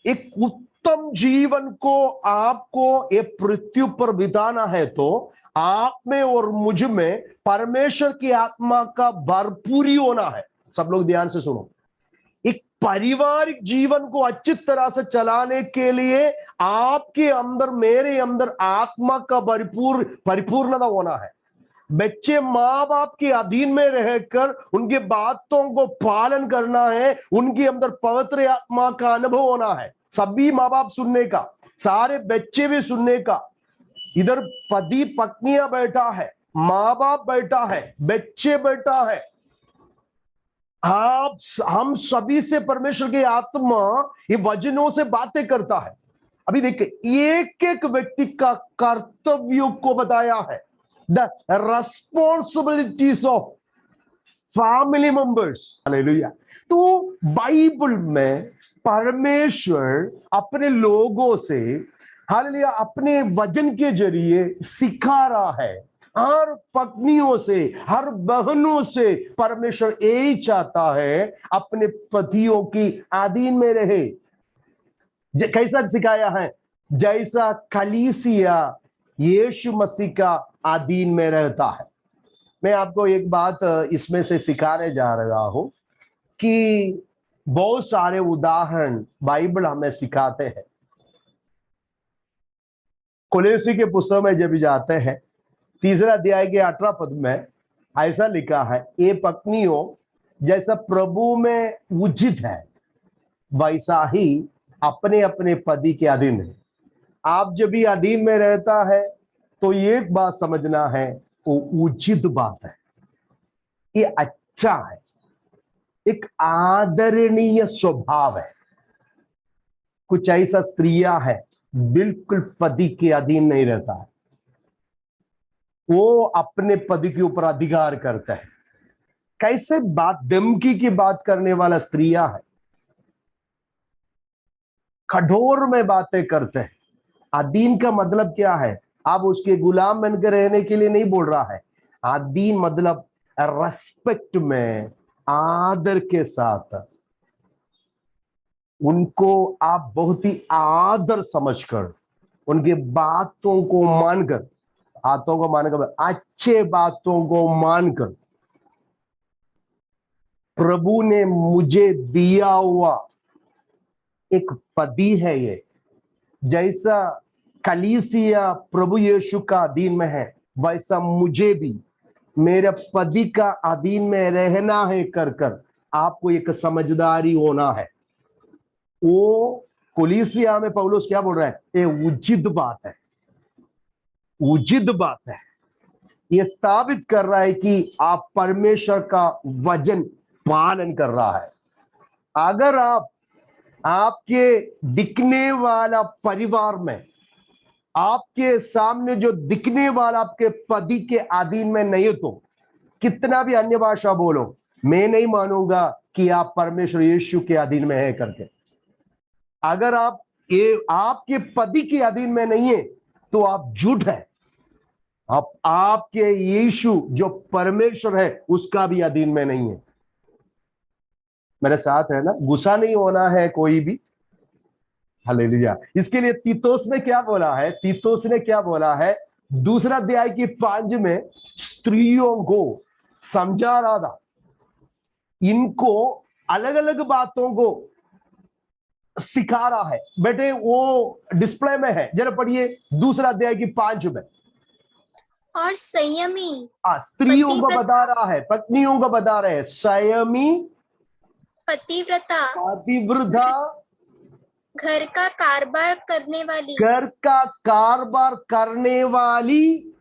एक उत्तम जीवन को आपको ये पृथ्वी पर बिताना है तो आप में और मुझ में परमेश्वर की आत्मा का भरपूरी होना है। सब लोग ध्यान से सुनो, एक पारिवारिक जीवन को अच्छी तरह से चलाने के लिए आपके अंदर मेरे अंदर आत्मा का परिपूर्णता होना है। बच्चे माँ बाप के अधीन में रहकर उनके बातों को पालन करना है, उनके अंदर पवित्र आत्मा का अनुभव होना है। सभी माँ बाप सुनने का, सारे बच्चे भी सुनने का। इधर पति पत्नियां बैठा है, माँ बाप बैठा है, बच्चे बैठा है, आप हम सभी से परमेश्वर की आत्मा ये वचनों से बातें करता है। अभी देखिए, एक एक व्यक्ति का कर्तव्य को बताया है, the responsibilities of family members. Hallelujah. तो बाइबल में परमेश्वर अपने लोगों से, हालेलुया, अपने वचन के जरिए सिखा रहा है। हर पत्नियों से, हर बहनों से परमेश्वर यही चाहता है अपने पतियों की अधीन में रहे। कैसा सिखाया है? जैसा कलीसिया यीशु मसीह का अधीन में रहता है। मैं आपको एक बात इसमें से सिखाने जा रहा हूं कि बहुत सारे उदाहरण बाइबल हमें सिखाते हैं। कोलोसी के पुस्तक में जब जाते हैं, 3 अध्याय के 18 पद में ऐसा लिखा है, ये पत्नियों जैसा प्रभु में उचित है वैसा ही अपने अपने पति के अधीन है। आप जब भी अधीन में रहता है तो एक बात समझना है, वो उचित बात है, ये अच्छा है, एक आदरणीय स्वभाव है। कुछ ऐसा स्त्रियां है बिल्कुल पति के अधीन नहीं रहता है, वो अपने पति के ऊपर अधिकार करता है। कैसे बात, धमकी की बात करने वाला स्त्रियां है, कठोर में बातें करते हैं। अधीन का मतलब क्या है? आप उसके गुलाम बनकर रहने के लिए नहीं बोल रहा है। अधीन मतलब रेस्पेक्ट में, आदर के साथ उनको आप बहुत ही आदर समझकर, उनके बातों को मानकर, हाथों को मानकर, अच्छे बातों को मानकर, प्रभु ने मुझे दिया हुआ एक पति है ये, जैसा कलीसिया प्रभु यीशु का अधीन में है वैसा मुझे भी मेरे पति का अधीन में रहना है कर आपको एक समझदारी होना है। वो कोलीसिया में पौलुस क्या बोल रहा है? ये उचित बात है, उचित बात है। ये स्थापित कर रहा है कि आप परमेश्वर का वचन पालन कर रहा है। अगर आप आपके दिखने वाला परिवार में, आपके सामने जो दिखने वाला आपके पति के अधीन में नहीं हो तो कितना भी अन्य भाषा बोलो, मैं नहीं मानूंगा कि आप परमेश्वर यीशु के अधीन में है करके। अगर आप ये आपके पति के अधीन में नहीं है तो आप झूठ है। आप आपके यीशु जो परमेश्वर है उसका भी अधीन में नहीं है। मेरे साथ है ना? गुस्सा नहीं होना है कोई भी। हालेलुया। इसके लिए तीतोस में क्या बोला है? तीतोस ने क्या बोला है? 2 अध्याय की 5 में स्त्रियों को समझा रहा था, इनको अलग अलग बातों को सिखा रहा है। बेटे वो डिस्प्ले में है, जरा पढ़िए 2 अध्याय की 5 में। और संयमी, स्त्रियों को बता रहा है, पत्नियों को बता रहे हैं, संयमी, पतिव्रता, पतिव्रता, घर का कारोबार करने वाली, घर का कारोबार करने वाली,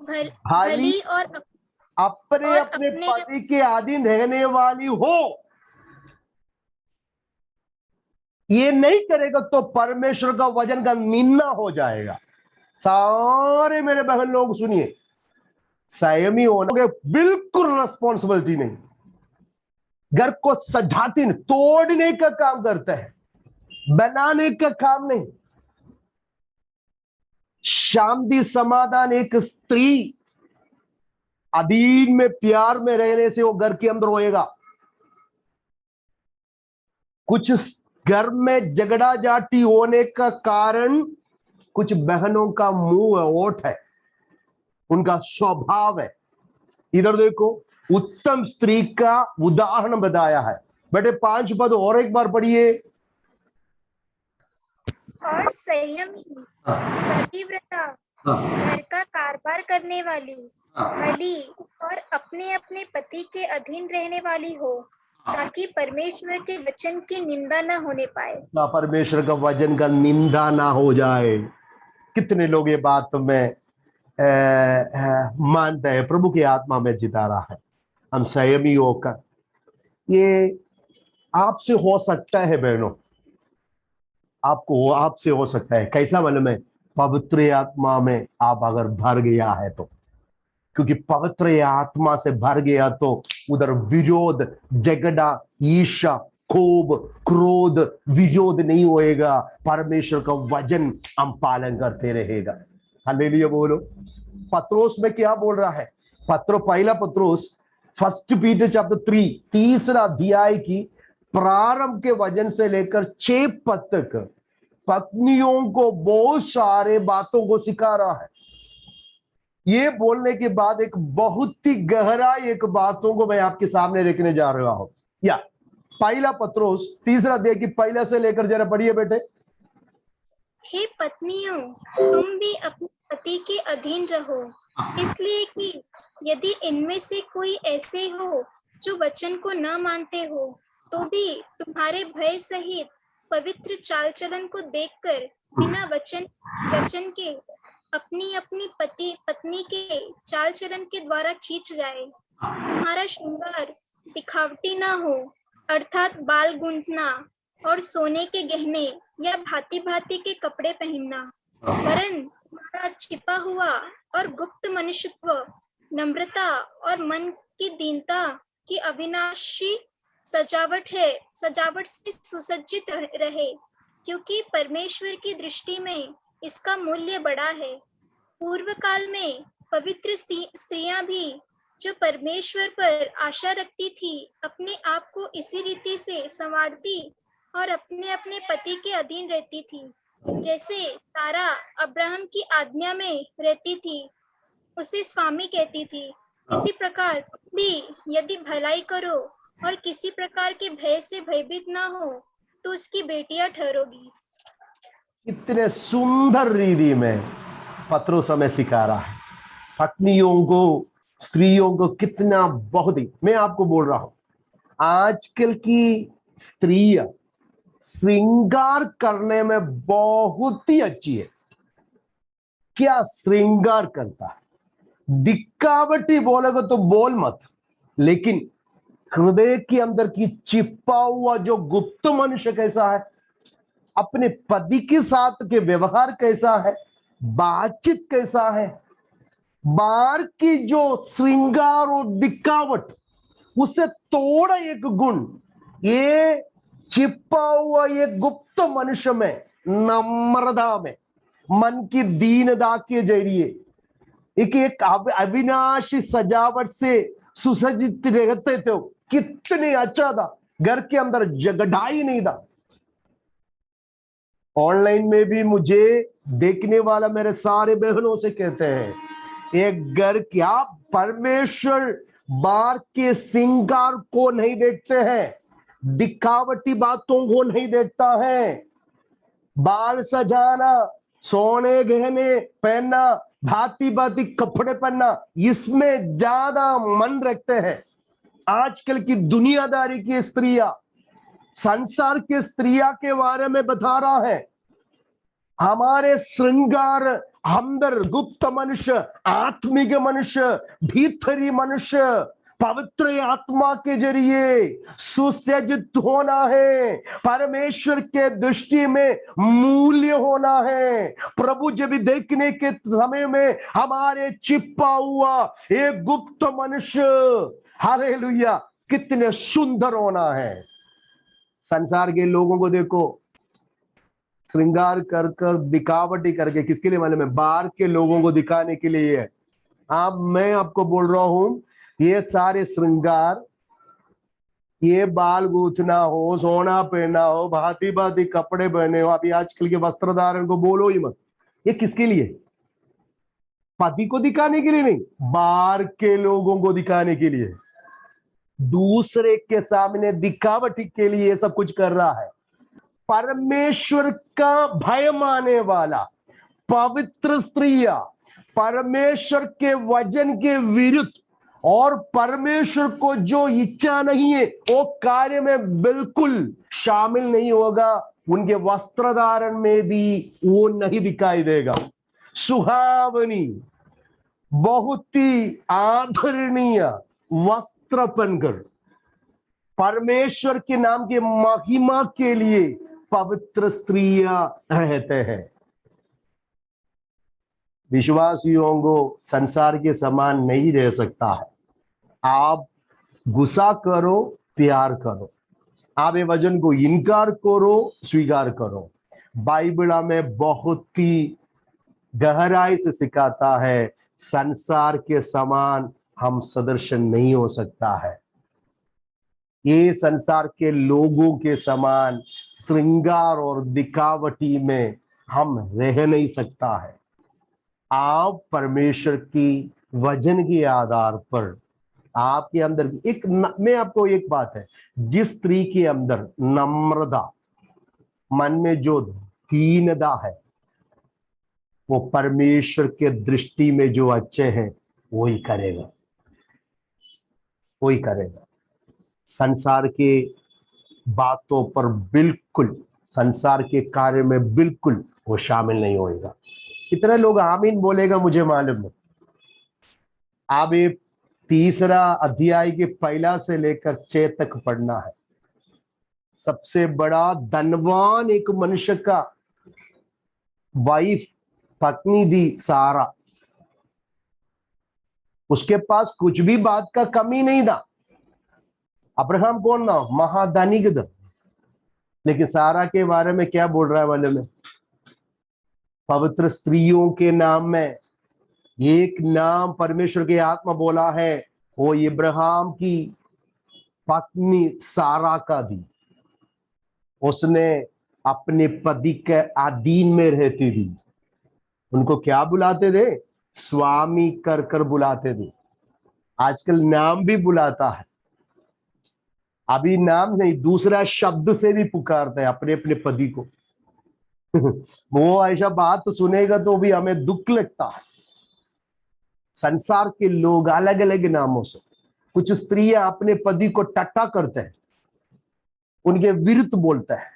भली और अपने अपने पति के अधीन रहने वाली हो। ये नहीं करेगा तो परमेश्वर का वचन का निंदा हो जाएगा। सारे मेरे बहन लोग सुनिए, संयमी होना बिल्कुल रिस्पॉन्सिबिलिटी नहीं, घर को सजाते नहीं, तोड़ने का काम करता है, बनाने का काम नहीं। शांति समाधान, एक स्त्री अधीन में प्यार में रहने से वो घर के अंदर होएगा। कुछ घर में झगड़ा जाटी होने का कारण कुछ बहनों का मुंह है, ओठ है, उनका स्वभाव है। इधर देखो, उत्तम स्त्री का उदाहरण बताया है। बेटे 5 पद और एक बार पढ़िए। और संयमी, पतिव्रता, घर का कारोबार करने वाली, भली और अपने अपने पति के अधीन रहने वाली हो, ताकि परमेश्वर के वचन की निंदा न होने पाए। ना परमेश्वर का वचन का निंदा ना हो जाए। कितने लोग ये बात में मानते हैं, प्रभु की आत्मा में जिता रहा है। हम संयमी होकर, ये आपसे हो सकता है बहनों, आपसे हो सकता है। कैसा मालूम है? पवित्र आत्मा में आप अगर भर गया है तो, क्योंकि पवित्र आत्मा से भर गया तो उधर विरोध, झगड़ा, ईर्ष्या, कोप, क्रोध, विरोध नहीं होएगा। परमेश्वर का वचन हम पालन करते रहेगा। हालेलुया बोलो। पत्रोस में क्या बोल रहा है? पहला पत्रोस 1 पीटर चैप्टर 3 तीसरा अध्याय की प्रारंभ के वचन से लेकर 6 पद तक पत्नियों को बहुत सारे बातों को सिखा रहा है। ये बोलने के बाद एक बहुत ही गहरा एक बातों को मैं आपके सामने रखने जा रहा हूं। या पहला पत्रोस तीसरा अध्याय की पहला से लेकर जरा पढ़िए बेटे। हे पत्नियों, तुम भी अपने पति के अधीन रहो, इसलिए कि यदि इनमें से कोई ऐसे हो जो वचन को न मानते हो, तो भी तुम्हारे भय सहित पवित्र चाल चलन को देखकर बिना वचन के अपनी अपनी पत्नी के चाल चलन के द्वारा खींच जाए। तुम्हारा श्रृंगार दिखावटी ना हो, अर्थात बाल गूंथना और सोने के गहने या भांति भांति के कपड़े पहनना, वरन तुम्हारा छिपा हुआ और गुप्त मनुष्यत्व, नम्रता और मन की दीनता की अविनाशी सजावट से सुसज्जित रहे, क्योंकि परमेश्वर की दृष्टि में इसका मूल्य बड़ा है। पूर्व काल में पवित्र स्त्रियां भी जो परमेश्वर पर आशा रखती थी, अपने आप को इसी रीति से संवारती और अपने अपने पति के अधीन रहती थी, जैसे सारा अब्राहम की आज्ञा में रहती थी, उसे स्वामी कहती थी। इसी प्रकार भी यदि भलाई करो और किसी प्रकार के भय से भयभीत ना हो, तो उसकी बेटियां ठहरोगी। इतने सुंदर रीति में पत्रोस हमें सिखा रहा है पत्नियों को, स्त्रियों को कितना बहुत ही। मैं आपको बोल रहा हूं, आजकल की स्त्रियां श्रृंगार करने में बहुत ही अच्छी है। क्या श्रृंगार करता है? दिखावटी बोलेगा तो बोल मत, लेकिन हृदय के अंदर की छिपा हुआ जो गुप्त मनुष्य कैसा है, अपने पति के साथ के व्यवहार कैसा है, बातचीत कैसा है, बाहर की जो श्रृंगार और दिखावट, उसे तोड़ा एक गुण, ये छिपा हुआ ये गुप्त मनुष्य में, नम्रता में, मन की दीनता के जरिए एक अविनाशी सजावट से सुसज्जित रहते थे। कितने अच्छा था, घर के अंदर झगड़ा ही नहीं था। ऑनलाइन में भी मुझे देखने वाला मेरे सारे बहनों से कहते हैं, एक घर क्या परमेश्वर बाहर के श्रृंगार को नहीं देखते हैं, दिखावटी बातों को नहीं देखता है। बाल सजाना, सोने गहने पहनना, भांति भांति कपड़े पहनना, इसमें ज्यादा मन रखते हैं। आजकल की दुनियादारी की स्त्रियां, संसार की स्त्रियां के बारे में बता रहा है। हमारे श्रृंगार अंदर गुप्त मनुष्य, आत्मिक मनुष्य, भीतरी मनुष्य पवित्र आत्मा के जरिए सुसज्जित होना है, परमेश्वर के दृष्टि में मूल्य होना है। प्रभु जब देखने के समय में हमारे छिपा हुआ एक गुप्त मनुष्य, हालेलुया, कितने सुंदर होना है। संसार के लोगों को देखो, श्रृंगार कर कर दिखावटी करके, किसके लिए मालूम है? बाहर के लोगों को दिखाने के लिए है। मैं आपको बोल रहा हूं, ये सारे श्रृंगार ये बाल गूंथना हो, सोना पहनना हो, भांति भांति कपड़े पहने हो, अभी आजकल के वस्त्र धारण को बोलो ही मत। ये किसके लिए? पति को दिखाने के लिए नहीं, बाहर के लोगों को दिखाने के लिए, दूसरे के सामने दिखावटी के लिए ये सब कुछ कर रहा है। परमेश्वर का भय मानने वाला पवित्र स्त्रियां परमेश्वर के वचन के विरुद्ध और परमेश्वर को जो इच्छा नहीं है वो कार्य में बिल्कुल शामिल नहीं होगा, उनके वस्त्र धारण में भी वो नहीं दिखाई देगा। सुहावनी, बहुत ही आदरणीय वस्त्र पहनकर परमेश्वर के नाम के महिमा के लिए पवित्र स्त्रियां रहते हैं। विश्वासियों को संसार के समान नहीं रह सकता है। आप गुस्सा करो, प्यार करो, आप ये वचन को इनकार करो, स्वीकार करो। बाइबल में बहुत ही गहराई से सिखाता है, संसार के समान हम सदृश नहीं हो सकता है। ये संसार के लोगों के समान श्रृंगार और दिखावटी में हम रह नहीं सकता है। आप परमेश्वर की वचन के आधार पर आपके अंदर मैं आपको एक बात है, जिस स्त्री के अंदर नम्रता, मन में जो दीनता है, वो परमेश्वर के दृष्टि में जो अच्छे हैं वही करेगा, वही करेगा। संसार के बातों पर बिल्कुल, संसार के कार्य में बिल्कुल वो शामिल नहीं होएगा। कितने लोग आमीन बोलेगा मुझे मालूम है। आप ये 3 अध्याय के 1 से लेकर 6 तक पढ़ना है। सबसे बड़ा धनवान एक मनुष्य का वाइफ, पत्नी थी सारा। उसके पास कुछ भी बात का कमी नहीं था। अब्राहम कौन था? महाधनिक था। लेकिन सारा के बारे में क्या बोल रहा है वाले में? पवित्र स्त्रियों के नाम में एक नाम परमेश्वर के आत्मा बोला है, वो इब्राहिम की पत्नी सारा का थी। उसने अपने पति के अधीन में रहती थी। उनको क्या बुलाते थे? स्वामी कर कर बुलाते थे। आजकल नाम भी बुलाता है, अभी नाम नहीं, दूसरा शब्द से भी पुकारता है अपने अपने पति को। वो ऐसा बात सुनेगा तो भी हमें दुख लगता है। संसार के लोग अलग अलग नामों से, कुछ स्त्रियां अपने पति को टट्टा करते हैं, उनके विरुद्ध बोलते हैं।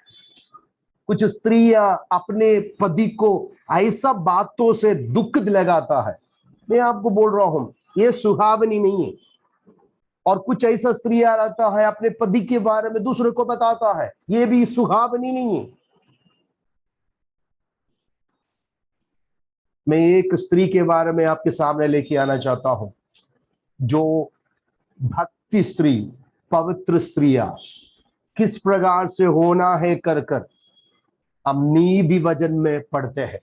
कुछ स्त्रियां अपने पति को ऐसा बातों से दुख लगाता है। मैं आपको बोल रहा हूं, ये सुहावनी नहीं है। और कुछ ऐसा स्त्रियां रहता है अपने पति के बारे में दूसरे को बताता है, ये भी सुहावनी नहीं है। मैं एक स्त्री के बारे में आपके सामने लेके आना चाहता हूं, जो भक्ति स्त्री, पवित्र स्त्रियां किस प्रकार से होना है कर कर हम नीति वचन में पढ़ते हैं।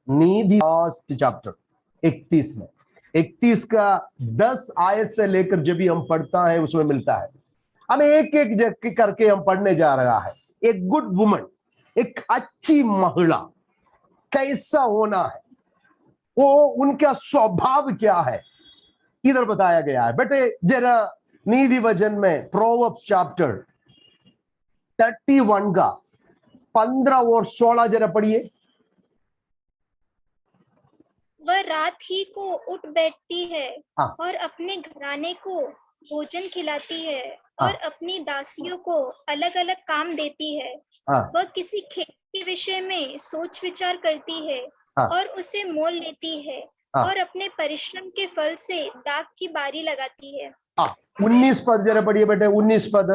नीति चैप्टर 31 में 31 का 10 आयत से लेकर जब भी हम पढ़ता है उसमें मिलता है। हम एक एक जगह करके हम पढ़ने जा रहा है। एक गुड वुमन, एक अच्छी महिला कैसा होना है, वो उनका स्वभाव क्या है, इधर बताया गया है। बेटे जरा नीति वचन में प्रोवर्ब्स चैप्टर 31 का 15 और 16 जरा पढ़िए। वह रात ही को उठ बैठती है हाँ। और अपने घराने को भोजन खिलाती है और अपनी दासियों को अलग अलग काम देती है। हाँ। वह किसी खेत के विषय में सोच विचार करती है हाँ। और उसे मोल लेती है हाँ। और अपने परिश्रम के फल से दाख की बारी लगाती है। 19 पद जरा पढ़िए बेटे, 19 पद।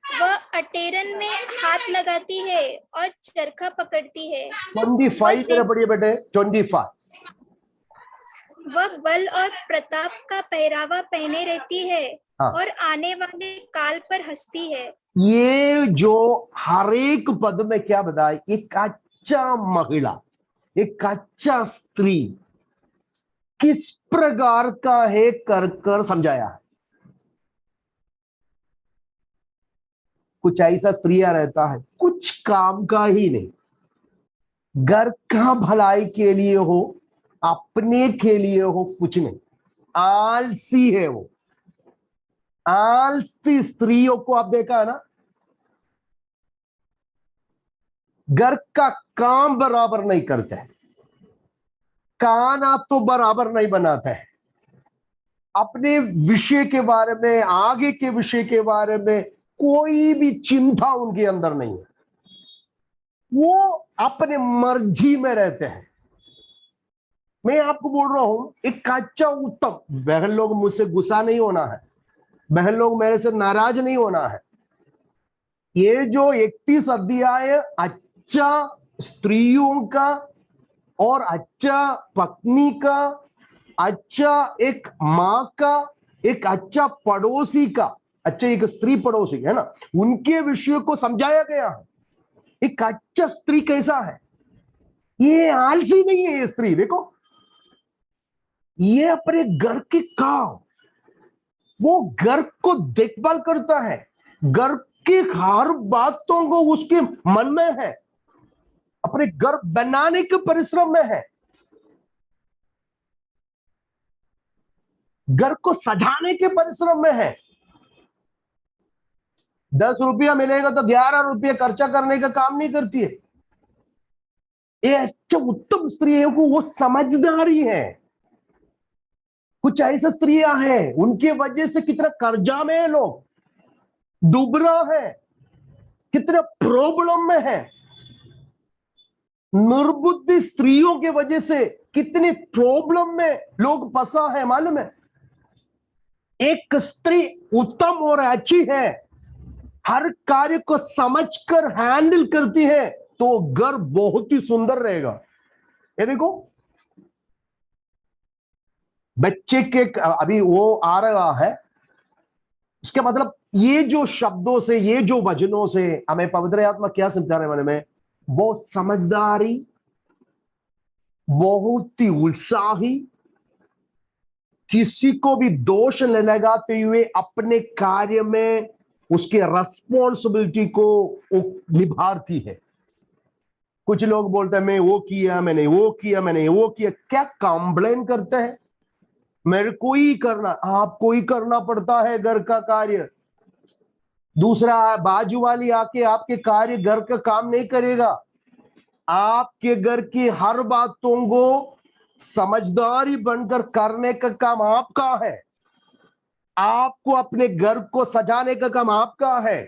वह अटेरन में हाथ लगाती है और चरखा पकड़ती है। 25 जरा पढ़िए बेटे, 25। वह बल और प्रताप का पहरावा पहने रहती है और आने वाले काल पर हंसती है। ये जो हर एक पद में क्या बताया, एक अच्छा महिला, एक अच्छा स्त्री किस प्रकार का है कर कर समझाया है। कुछ ऐसा स्त्रियां रहता है कुछ काम का ही नहीं, घर का भलाई के लिए हो, अपने के लिए हो, कुछ नहीं, आलसी है वो। आलसी स्त्रियों को आप देखा है ना, घर का काम बराबर नहीं करते हैं, खाना तो बराबर नहीं बनाते हैं, अपने विषय के बारे में, आगे के विषय के बारे में कोई भी चिंता उनके अंदर नहीं है, वो अपने मर्जी में रहते हैं। मैं आपको बोल रहा हूं एक कच्चा उत्तम, बहन लोग मुझसे गुस्सा नहीं होना है, बहन लोग मेरे से नाराज नहीं होना है। ये जो 31 अध्याय अच्छा स्त्रियों का और अच्छा पत्नी का, अच्छा एक मां का, एक अच्छा पड़ोसी का, अच्छा एक स्त्री पड़ोसी है ना, उनके विषय को समझाया गया है। एक अच्छा स्त्री कैसा है, ये आलसी नहीं है ये स्त्री। देखो ये अपने घर के काम, वो घर को देखभाल करता है, घर की हर बातों को उसके मन में है, अपने घर बनाने के परिश्रम में है, घर को सजाने के परिश्रम में है। 10 रुपया मिलेगा तो 11 रुपये खर्चा करने का काम नहीं करती है। ये अच्छा उत्तम स्त्री है, वो समझदारी है। कुछ ऐसे स्त्रियां हैं उनके वजह से कितना कर्जा में है लोग, डूबरा है, कितने प्रॉब्लम में है। निर्बुद्धि स्त्रियों के वजह से कितनी प्रॉब्लम में लोग फंसा है मालूम है। एक स्त्री उत्तम और अच्छी है, हर कार्य को समझकर हैंडल करती है, तो घर बहुत ही सुंदर रहेगा। ये देखो बच्चे के अभी वो आ रहा है, इसके मतलब ये जो शब्दों से, ये जो वचनों से हमें पवित्र आत्मा क्या समझा रहे मन में, वो समझदारी, बहुत ही उत्साही, किसी को भी दोष न लगाते हुए अपने कार्य में उसके रेस्पॉन्सिबिलिटी को निभाती है। कुछ लोग बोलते हैं मैं वो किया, मैंने वो किया, मैंने वो किया, क्या कंप्लेन करते हैं, मेरे को ही करना, आपको ही करना पड़ता है घर का कार्य। दूसरा बाजू वाली आके आपके कार्य घर का काम नहीं करेगा। आपके घर की हर बातों को समझदारी बनकर करने का काम आपका है, आपको अपने घर को सजाने का काम आपका है,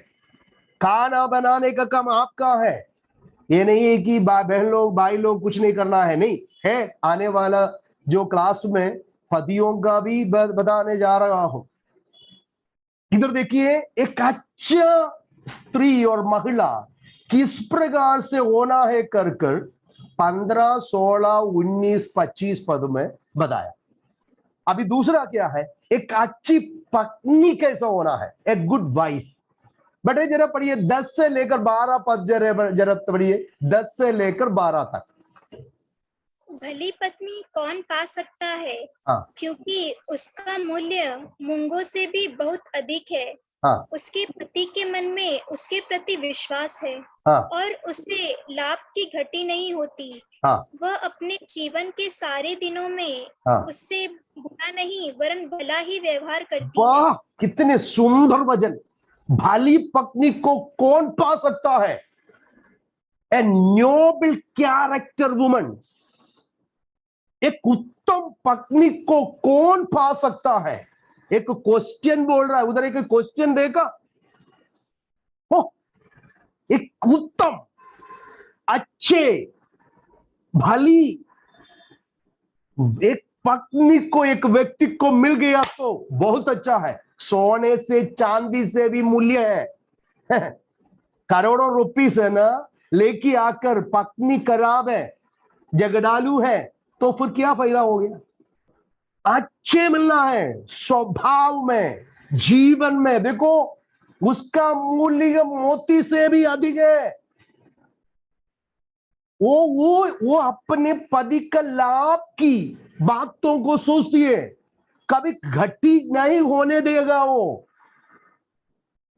खाना बनाने का काम आपका है। ये नहीं है कि बहन लोग भाई लोग कुछ नहीं करना है, नहीं है। आने वाला जो क्लास में पतियों का भी बताने जा रहा हूं। इधर देखिए एक अच्छा स्त्री और महिला किस प्रकार से होना है कर 15, 16, 19, 25 पद में बताया। अभी दूसरा क्या है, एक अच्छी पत्नी कैसा होना है, एक गुड वाइफ। बेटे जरा पढ़िए 10 से लेकर 12 पद, जरा पढ़िए 10 से लेकर 12 तक। भली पत्नी कौन पा सकता है, हाँ क्योंकि उसका मूल्य मूंगों से भी बहुत अधिक है। हाँ उसके पति के मन में उसके प्रति विश्वास है, हाँ और उसे लाभ की घटी नहीं होती। हाँ वह अपने जीवन के सारे दिनों में हाँ। उससे बुरा नहीं वरन भला ही व्यवहार करती है। वाह कितने सुंदर वचन। भली पत्नी को कौन पा सकता है, ए नोबल कैरेक्टर वुमन। एक उत्तम पत्नी को कौन पा सकता है। एक क्वेश्चन बोल रहा है उधर, एक क्वेश्चन देखा, एक उत्तम, अच्छे, भली एक पत्नी को एक व्यक्ति को मिल गया तो बहुत अच्छा है, सोने से चांदी से भी मूल्य है। करोड़ों रुपये से ना लेके आकर पत्नी खराब है, जगडालू है, तो फिर क्या फायदा हो गया। अच्छे मिलना है स्वभाव में, जीवन में, देखो उसका मूल्य मोती से भी अधिक है। वो अपने पति का लाभ की बातों को सोचती है, कभी घटी नहीं होने देगा वो।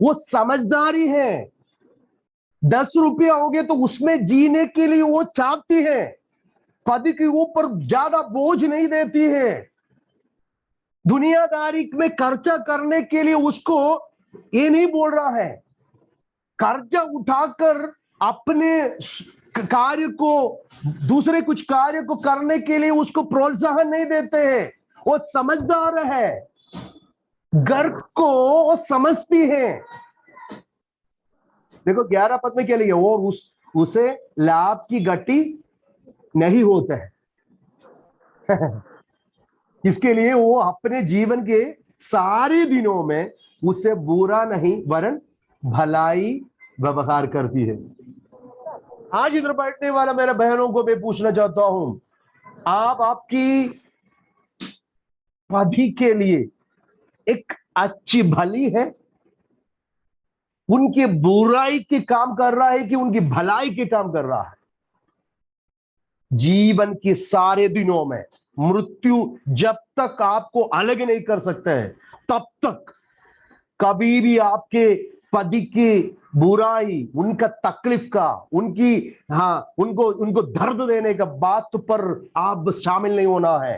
वो समझदारी है। 10 रुपया हो गए तो उसमें जीने के लिए वो चाहती है, पति के ऊपर ज्यादा बोझ नहीं देती है। दुनियादारी में खर्चा करने के लिए उसको ये नहीं बोल रहा है, कर्जा उठाकर अपने कार्य को, दूसरे कुछ कार्य को करने के लिए उसको प्रोत्साहन नहीं देते हैं। वो समझदार है, घर को वो समझती है। देखो 11 पद में क्या लिखा, वो उसे लाभ की गति नहीं होता है। इसके लिए वो अपने जीवन के सारे दिनों में उसे बुरा नहीं वरन भलाई व्यवहार करती है। आज इधर बैठने वाला मेरे बहनों को मैं पूछना चाहता हूं, आप आपकी पति के लिए एक अच्छी भली है, उनकी बुराई के काम कर रहा है कि उनकी भलाई के काम कर रहा है? जीवन के सारे दिनों में मृत्यु जब तक आपको अलग नहीं कर सकते हैं, तब तक कभी भी आपके पति की बुराई, उनका तकलीफ का, उनकी उनको दर्द देने का बात पर आप शामिल नहीं होना है।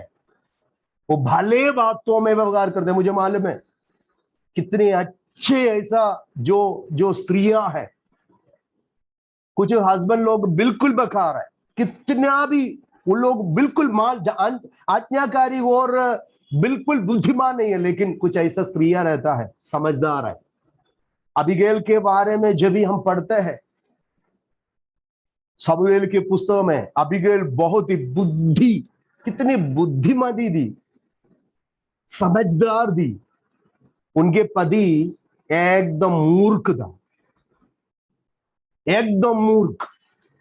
वो भले बातों में व्यवहार करते हैं। मुझे मालूम है कितने अच्छे ऐसा जो जो स्त्रियां हैं, कुछ हस्बैंड लोग बिल्कुल बेकार है, कितना भी उन लोग बिल्कुल आज्ञाकारी और बिल्कुल बुद्धिमान नहीं है, लेकिन कुछ ऐसा स्त्रियां रहता है समझदार है। अबीगैल के बारे में जब भी हम पढ़ते हैं शमूएल के पुस्तक में, अबीगैल बहुत ही कितनी बुद्धिमती दी, समझदार दी। उनके पति एकदम मूर्ख था, एकदम मूर्ख,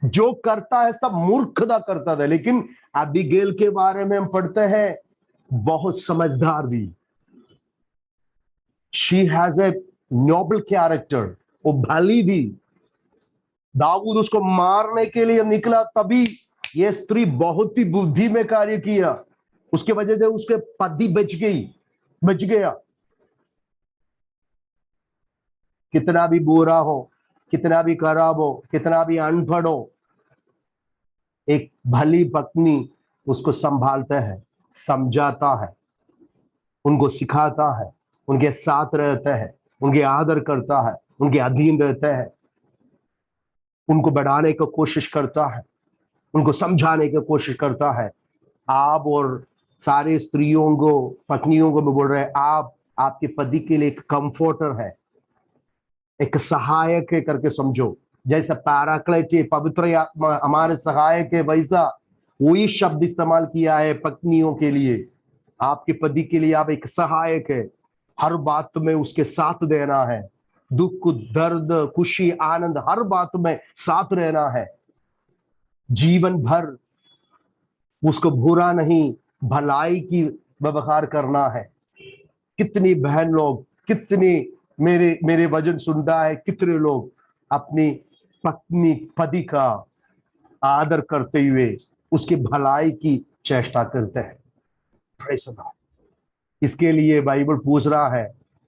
जो करता है सब मूर्खता करता था। लेकिन अबीगैल के बारे में हम पढ़ते हैं बहुत समझदार थी। She has a noble character, वो भली थी। दाऊद उसको मारने के लिए निकला, तभी ये स्त्री बहुत ही बुद्धि में कार्य किया, उसके वजह से उसके पति बच गया। कितना भी बुरा हो, कितना भी खराब हो, कितना भी अनपढ़ हो, एक भली पत्नी उसको संभालता है, समझाता है, उनको सिखाता है, उनके साथ रहता है, उनके आदर करता है, उनके अधीन रहता है, उनको बढ़ाने की कोशिश करता है, उनको समझाने की कोशिश करता है। आप और सारे स्त्रियों को, पत्नियों को भी बोल रहे हैं, आप आपके पति के लिए एक कंफर्टर है, एक सहायक है करके समझो। जैसा पैराक्लेट पवित्र आत्मा हमारे सहायक है, वैसा वही शब्द इस्तेमाल किया है पत्नियों के लिए। आपके पति के लिए आप एक सहायक है, हर बात में उसके साथ देना है, दुख दर्द खुशी आनंद हर बात में साथ रहना है, जीवन भर उसको बुरा नहीं भलाई की व्यवहार करना है। कितनी बहन लोग, कितनी मेरे मेरे वचन सुनता है, कितने लोग अपनी पत्नी पति का आदर करते हुए उसकी भलाई की चेष्टा करते हैं। Praise the Lord। इसके लिए बाइबल पूछ रहा है,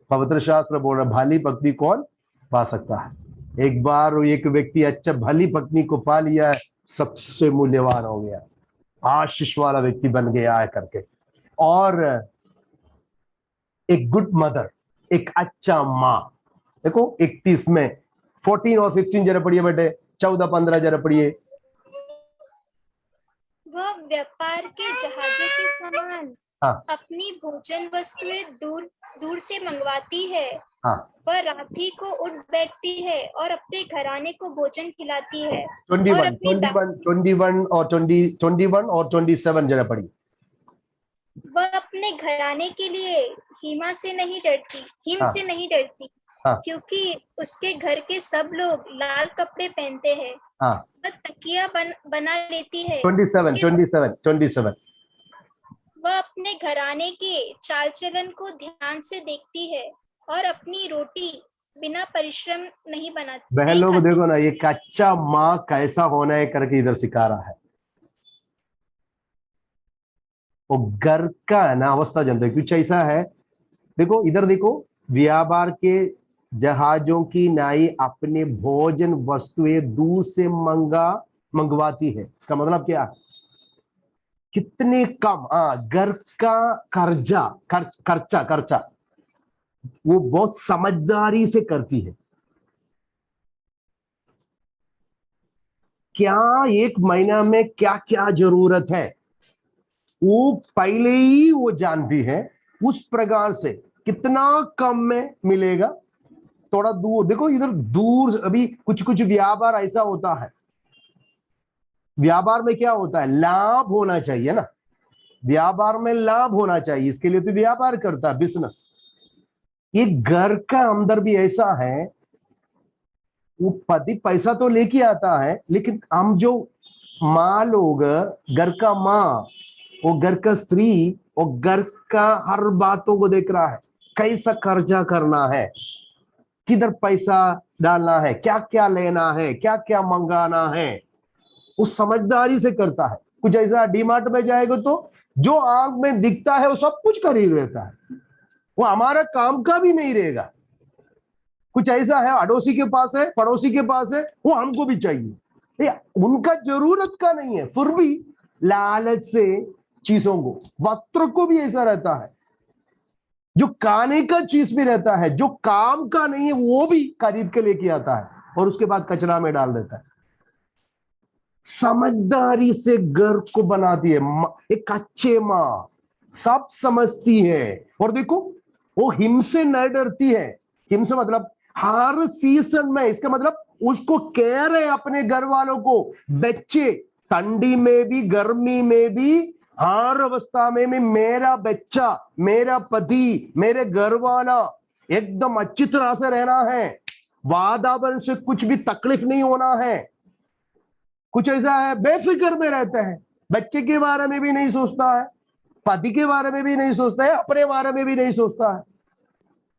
पवित्र शास्त्र बोल रहा है, भली पत्नी कौन पा सकता है? एक बार एक व्यक्ति अच्छा भली पत्नी को पा लिया है, सबसे मूल्यवान हो गया, आशीष वाला व्यक्ति बन गया है करके। और एक गुड मदर, एक अच्छा माँ। देखो 31 में 14 और 15 जरा पढ़िए बेटे, 14-15 जरा पढ़िए। वह व्यापार के जहाजों के समान हाँ अपनी भोजन वस्तुएं दूर दूर से मंगवाती है। हाँ, वह रात्रि को उठ बैठती है और अपने घराने को भोजन खिलाती है। 21 और अपनी 21 और 21 और 27 जरा पढ़िए। वह अपने घराने के लिए हिम से नहीं डरती, हाँ क्योंकि उसके घर के सब लोग लाल कपड़े पहनते हैं। हाँ, वह तकिया बना लेती है। 27। वह अपने घराने के चाल चलन को ध्यान से देखती है और अपनी रोटी बिना परिश्रम नहीं बहन नहीं लोग खाती। देखो ना, ये कच्चा माँ कैसा होना है करके इधर सिखा रहा है। वो घर का ना अवस्था जानते हैं, कुछ ऐसा है। देखो इधर देखो, व्यापार के जहाजों की नाई अपने भोजन वस्तुएं दूर से मंगवाती है। इसका मतलब क्या है? कितने कम, घर का खर्चा वो बहुत समझदारी से करती है। क्या एक महीना में क्या क्या जरूरत है वो पहले ही वो जानती है। उस प्रकार से कितना कम में मिलेगा, थोड़ा दूर देखो, इधर दूर अभी कुछ कुछ व्यापार ऐसा होता है। व्यापार में क्या होता है? लाभ होना चाहिए ना, व्यापार में लाभ होना चाहिए, इसके लिए तो व्यापार करता है, बिजनेस। ये घर का अंदर भी ऐसा है, वो पति पैसा तो लेके आता है, लेकिन हम जो माँ लोग, घर का माँ, वो घर का स्त्री, वो घर का हर बातों को देख रहा है, कैसा खर्चा करना है, किधर पैसा डालना है, क्या क्या लेना है, क्या क्या मंगाना है, वो समझदारी से करता है। कुछ ऐसा डीमार्ट में जाएगा तो जो आंख में दिखता है वो सब कुछ खरीद लेता है, वो हमारा काम का भी नहीं रहेगा। कुछ ऐसा है अड़ोसी के पास है, पड़ोसी के पास है, वो हमको भी चाहिए, ये उनका जरूरत का नहीं है, फिर भी लालच से चीजों को, वस्त्र को भी ऐसा रहता है, जो खाने का चीज भी रहता है, जो काम का नहीं है वो भी खरीद के लेके आता है और उसके बाद कचरा में डाल देता है। समझदारी से घर को बनाती है एक अच्छे माँ, सब समझती है। और देखो वो हिमसे न डरती है। हिमसे मतलब हर सीजन में, इसका मतलब उसको केयर है अपने घर वालों को। बच्चे ठंडी में भी गर्मी में भी हर अवस्था में मेरा बच्चा, मेरा पति, मेरे घर वाला एकदम अच्छी तरह से रहना है, वातावरण से कुछ भी तकलीफ नहीं होना है। कुछ ऐसा है बेफिक्र में रहते हैं, बच्चे के बारे में भी नहीं सोचता है, पति के बारे में भी नहीं सोचता है, अपने बारे में भी नहीं सोचता है।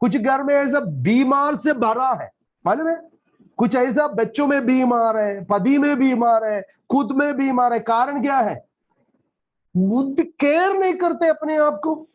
कुछ घर में ऐसा बीमार से भरा है, मालूम है? कुछ ऐसा बच्चों में बीमार है, पति में बीमार है, खुद में बीमार है। कारण क्या है? बुद्ध केयर नहीं करते अपने आप को।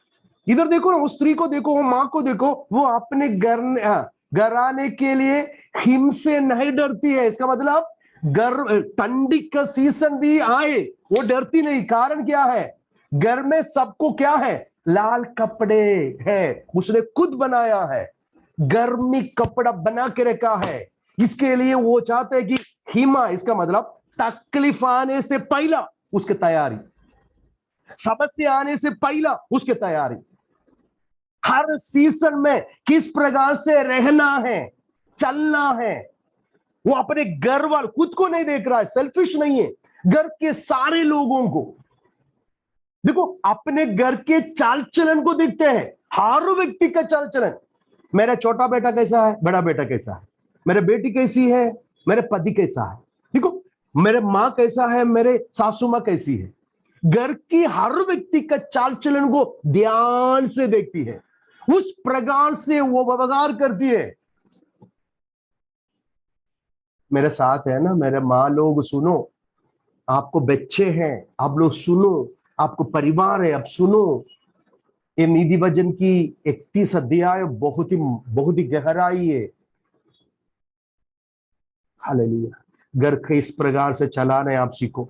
इधर देखो ना, उस स्त्री को देखो, वो माँ को देखो, वो अपने घर आने के लिए हिम से नहीं डरती है। इसका मतलब घर ठंडी का सीजन भी आए वो डरती नहीं। कारण क्या है? घर में सबको क्या है? लाल कपड़े है, उसने खुद बनाया है, गर्मी कपड़ा बना के रखा है। इसके लिए वो चाहते हैं कि हिमा, इसका मतलब तकलीफ आने से पहला उसकी तैयारी, समस्या आने से पहला उसकी तैयारी, हर सीजन में किस प्रकार से रहना है, चलना है। वो अपने घर वाले, खुद को नहीं देख रहा है, सेल्फिश नहीं है, घर के सारे लोगों को देखो, अपने घर के चाल चलन को देखते हैं, हर व्यक्ति का चाल चलन। मेरा छोटा बेटा कैसा है, बड़ा बेटा कैसा है, मेरे बेटी कैसी है, मेरे पति कैसा है, देखो मेरे माँ कैसा है, मेरे सासू माँ कैसी है। घर की हर व्यक्ति का चाल चलन को ध्यान से देखती है, उस प्रकार से वो व्यवहार करती है। मेरे साथ है ना, मेरे माँ लोग सुनो, आपको बच्चे हैं, आप लोग सुनो, आपको परिवार है, अब सुनो। ये नीति वचन की 31 अध्याय बहुत ही गहराई है। हालेलुया। घर के इस प्रकार से चलाना आप सीखो,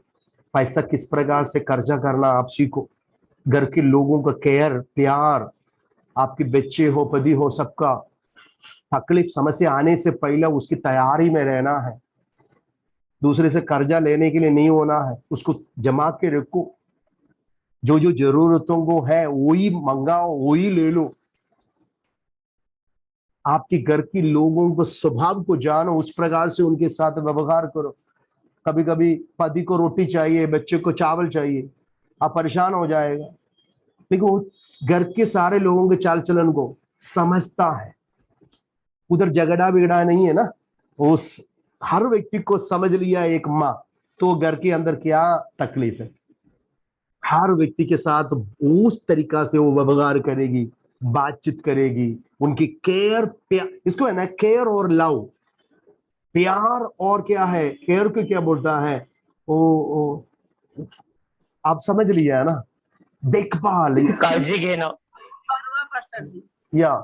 पैसा किस प्रकार से खर्चा करना आप सीखो, घर के लोगों का केयर, प्यार, आपके बच्चे हो, पति हो, सबका तकलीफ समस्या आने से पहले उसकी तैयारी में रहना है। दूसरे से कर्जा लेने के लिए नहीं होना है, उसको जमा के रखो, जो जो जरूरतों को है वही मंगाओ, वही ले लो। आपके घर के लोगों को स्वभाव को जानो, उस प्रकार से उनके साथ व्यवहार करो। कभी कभी पति को रोटी चाहिए, बच्चे को चावल चाहिए, आप परेशान हो जाएगा, लेकिन वो घर के सारे लोगों के चाल चलन को समझता है। उधर झगड़ा बिगड़ा नहीं है ना, उस हर व्यक्ति को समझ लिया एक माँ, तो घर के अंदर क्या तकलीफ है, हर व्यक्ति के साथ उस तरीका से वो व्यवहार करेगी, बातचीत करेगी, उनकी केयर, प्यार, इसको है ना केयर और लव, प्यार और क्या है, केयर को क्या बोलता है ओ, आप समझ लिया है ना, देखभाल, काळजी घेणं, या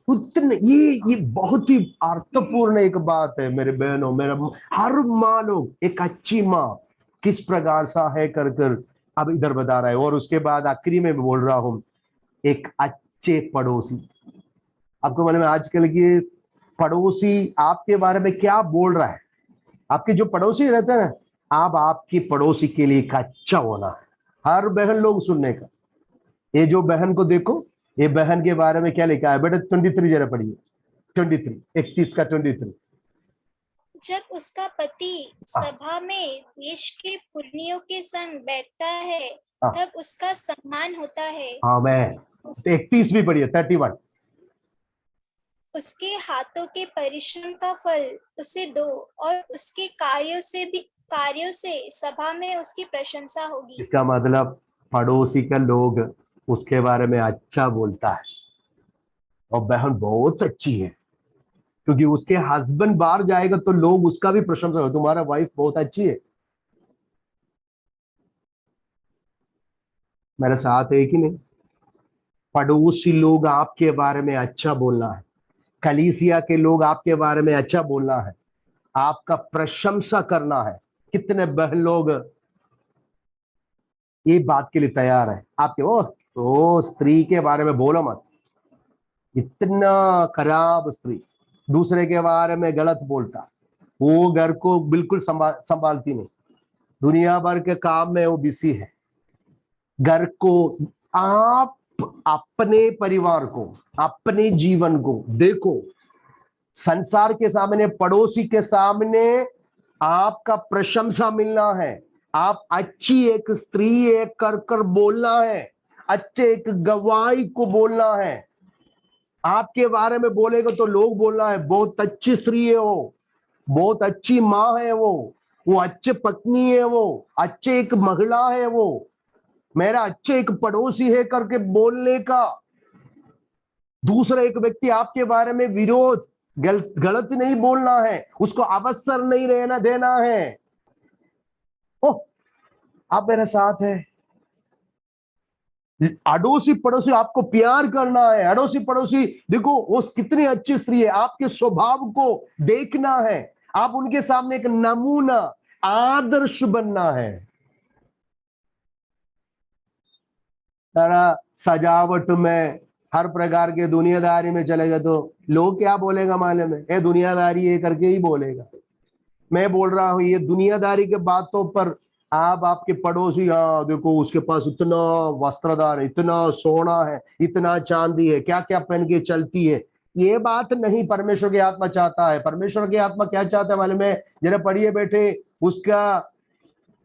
उतने ये बहुत ही अर्थपूर्ण एक बात है मेरे बहनों। मेरा हर माँ लोग एक अच्छी माँ किस प्रकार सा है कर कर अब इधर बता रहा है। और उसके बाद आखिरी में बोल रहा हूं एक अच्छे पड़ोसी। आपको मालूम है आजकल की पड़ोसी आपके बारे में क्या बोल रहा है? आपके जो पड़ोसी रहते हैं ना, आप आपकी पड़ोसी के लिए एक अच्छा होना है। हर बहन लोग सुनने का। ये जो बहन को देखो, ये बहन के बारे में क्या लिखा है बेटा? 23 जरा पढ़िए। 23, 31 का 23। जब उसका पति सभा में देश के पुरनियों के संग बैठता है, तब उसका सम्मान होता है। हाँ मैं 31 भी पढ़िए, 31। उसके हाथों के परिश्रम का फल उसे दो, और उसके कार्यों से सभा में उसकी प्रशंसा होगी। इसका मतलब पड़ोसी का लोग उसके बारे में अच्छा बोलता है। और बहन बहुत अच्छी है, क्योंकि उसके हस्बैंड बाहर जाएगा तो लोग उसका भी प्रशंसा हो, तुम्हारा वाइफ बहुत अच्छी है। मेरे साथ है कि नहीं? पड़ोसी लोग आपके बारे में अच्छा बोलना है, कलीसिया के लोग आपके बारे में अच्छा बोलना है, आपका प्रशंसा करना है। कितने बहन लोग ये बात के लिए तैयार है? आपके वो स्त्री के बारे में बोलो मत, इतना खराब स्त्री, दूसरे के बारे में गलत बोलता, वो घर को बिल्कुल संभालती नहीं, दुनिया भर के काम में वो बिजी है। घर को, आप अपने परिवार को, अपने जीवन को देखो। संसार के सामने, पड़ोसी के सामने आपका प्रशंसा मिलना है। आप अच्छी एक स्त्री एक कर कर बोलना है, अच्छे एक गवाही को बोलना है। आपके बारे में बोलेगा तो लोग बोलना है बहुत अच्छी स्त्री है वो, बहुत अच्छी माँ है वो अच्छे पत्नी है, वो अच्छे एक महिला है, वो मेरा अच्छे एक पड़ोसी है करके बोलने का। दूसरा एक व्यक्ति आपके बारे में विरोध गलत नहीं बोलना है, उसको अवसर नहीं रहना देना है। ओह, आप मेरे साथ है। अड़ोसी पड़ोसी आपको प्यार करना है। अड़ोसी पड़ोसी देखो वो कितनी अच्छी स्त्री है, आपके स्वभाव को देखना है। आप उनके सामने एक नमूना, आदर्श बनना है। सारा सजावट में, हर प्रकार के दुनियादारी में चलेगा तो लोग क्या बोलेगा मालूम है? ये दुनियादारी है करके ही बोलेगा। मैं बोल रहा हूं ये दुनियादारी के बातों पर आप आपके पड़ोसी, हाँ देखो उसके पास इतना वस्त्रदार है, इतना सोना है, इतना चांदी है, क्या क्या पहन के चलती है, ये बात नहीं परमेश्वर की आत्मा चाहता है। परमेश्वर की आत्मा क्या चाहता है मालूम है? जरा पढ़िए बेटे उसका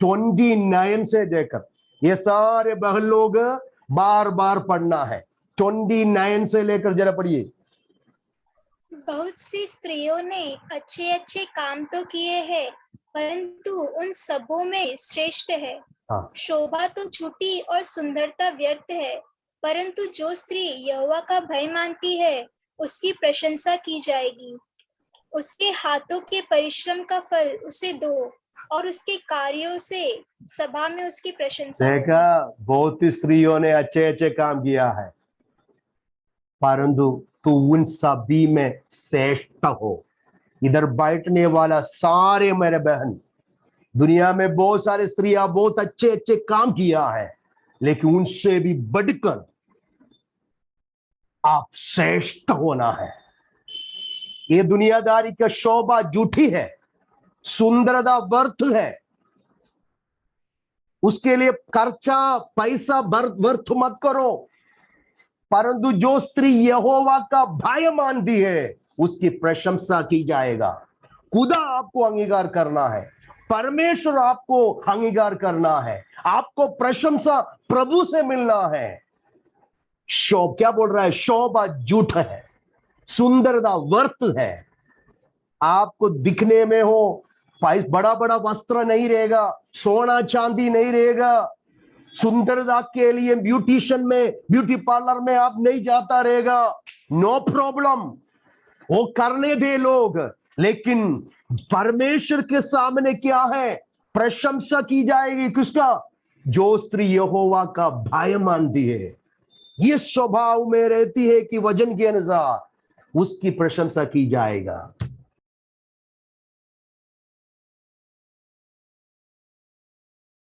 29 से देकर, ये सारे बहन लोग बार बार पढ़ना है। 29 से लेकर जरा पढ़िए। बहुत सी स्त्रियों ने अच्छे अच्छे काम तो किए हैं, परंतु उन सबों में श्रेष्ठ है। हाँ, शोभा तो झूठी और सुंदरता व्यर्थ है, परंतु जो स्त्री यहोवा का भय मानती है उसकी प्रशंसा की जाएगी। उसके हाथों के परिश्रम का फल उसे दो, और उसके कार्यों से सभा में उसकी प्रशंसा देखा होगी। बहुत स्त्रियों ने अच्छे अच्छे काम किया है, परंतु तू उन सभी में श्रेष्ठ हो। इधर बैठने वाला सारे मेरे बहन, दुनिया में बहुत सारे स्त्रियां बहुत अच्छे अच्छे काम किया है, लेकिन उनसे भी बढ़कर आप श्रेष्ठ होना है। ये दुनियादारी का शोभा झूठी है, सुंदरता व्यर्थ है, उसके लिए खर्चा पैसा व्यर्थ मत करो। परंतु जो स्त्री यहोवा का भय मानती है उसकी प्रशंसा की जाएगा। खुदा आपको अंगीकार करना है, परमेश्वर आपको अंगीकार करना है, आपको प्रशंसा प्रभु से मिलना है। शोभ क्या बोल रहा है? शोभा झूठ है, सुंदरता व्यर्थ है। आपको दिखने में हो बड़ा बड़ा वस्त्र नहीं रहेगा, सोना चांदी नहीं रहेगा, सुंदरता के लिए ब्यूटिशियन में, ब्यूटी पार्लर में आप नहीं जाता रहेगा, नो प्रॉब्लम, वो करने दे लोग। लेकिन परमेश्वर के सामने क्या है? प्रशंसा की जाएगी किसका? जो स्त्री यहोवा का भय मानती है, ये स्वभाव में रहती है कि वजन के अनुसार उसकी प्रशंसा की जाएगा।